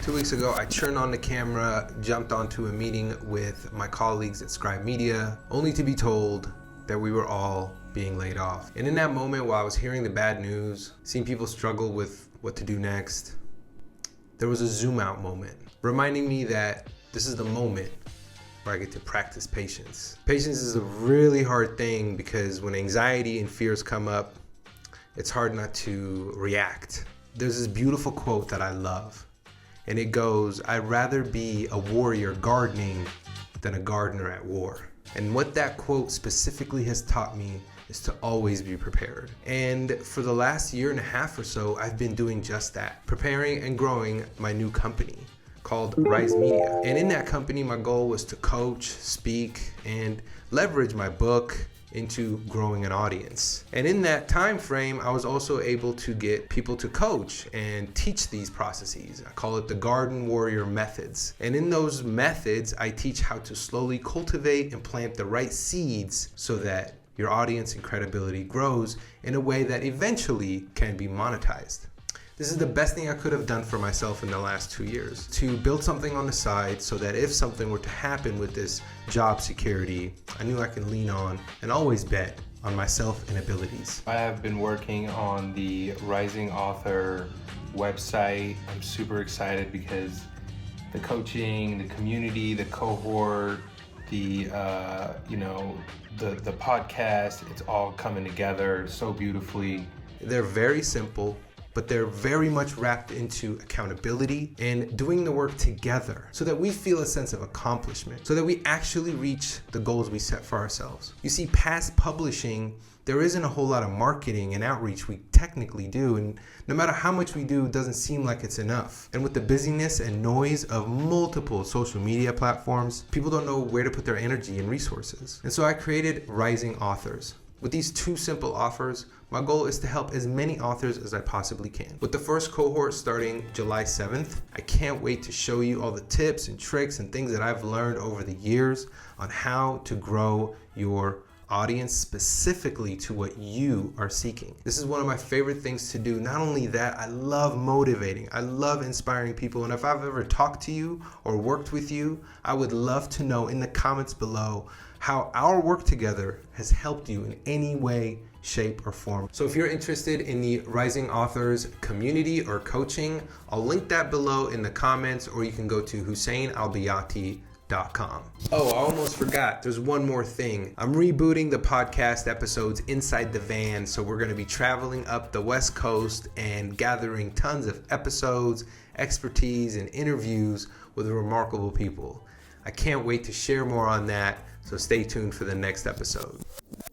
2 weeks ago, I turned on the camera, jumped onto a meeting with my colleagues at Scribe Media, only to be told that we were all being laid off. And in that moment, while I was hearing the bad news, seeing people struggle with what to do next, there was a zoom out moment, reminding me that this is the moment where I get to practice patience. Patience is a really hard thing because when anxiety and fears come up, it's hard not to react. There's this beautiful quote that I love, and it goes, "I'd rather be a warrior gardening than a gardener at war." And what that quote specifically has taught me is to always be prepared. And for the last year and a half or so, I've been doing just that, preparing and growing my new company called Rise Media. And in that company, my goal was to coach, speak, and leverage my book into growing an audience. And in that time frame, I was also able to get people to coach and teach these processes. I call it the Garden Warrior Methods. And in those methods, I teach how to slowly cultivate and plant the right seeds so that your audience and credibility grows in a way that eventually can be monetized. This is the best thing I could have done for myself in the last 2 years, to build something on the side so that if something were to happen with this job security, I knew I could lean on and always bet on myself and abilities. I have been working on the Rising Author website. I'm super excited because the coaching, the community, the cohort, the podcast, it's all coming together so beautifully. They're very simple, but they're very much wrapped into accountability and doing the work together so that we feel a sense of accomplishment, so that we actually reach the goals we set for ourselves. You see, past publishing, there isn't a whole lot of marketing and outreach we technically do, and no matter how much we do, it doesn't seem like it's enough. And with the busyness and noise of multiple social media platforms, people don't know where to put their energy and resources. And so I created Rising Authors. With these two simple offers, my goal is to help as many authors as I possibly can. With the first cohort starting July 7th, I can't wait to show you all the tips and tricks and things that I've learned over the years on how to grow your audience specifically to what you are seeking. This is one of my favorite things to do. Not only that, I love motivating. I love inspiring people. And if I've ever talked to you or worked with you, I would love to know in the comments below how our work together has helped you in any way, shape, or form. So if you're interested in the Rising Authors community or coaching, I'll link that below in the comments, or you can go to husseinalbayati.com. Oh, I almost forgot. There's one more thing. I'm rebooting the podcast episodes inside the van, so we're going to be traveling up the West Coast and gathering tons of episodes, expertise, and interviews with remarkable people. I can't wait to share more on that, so stay tuned for the next episode.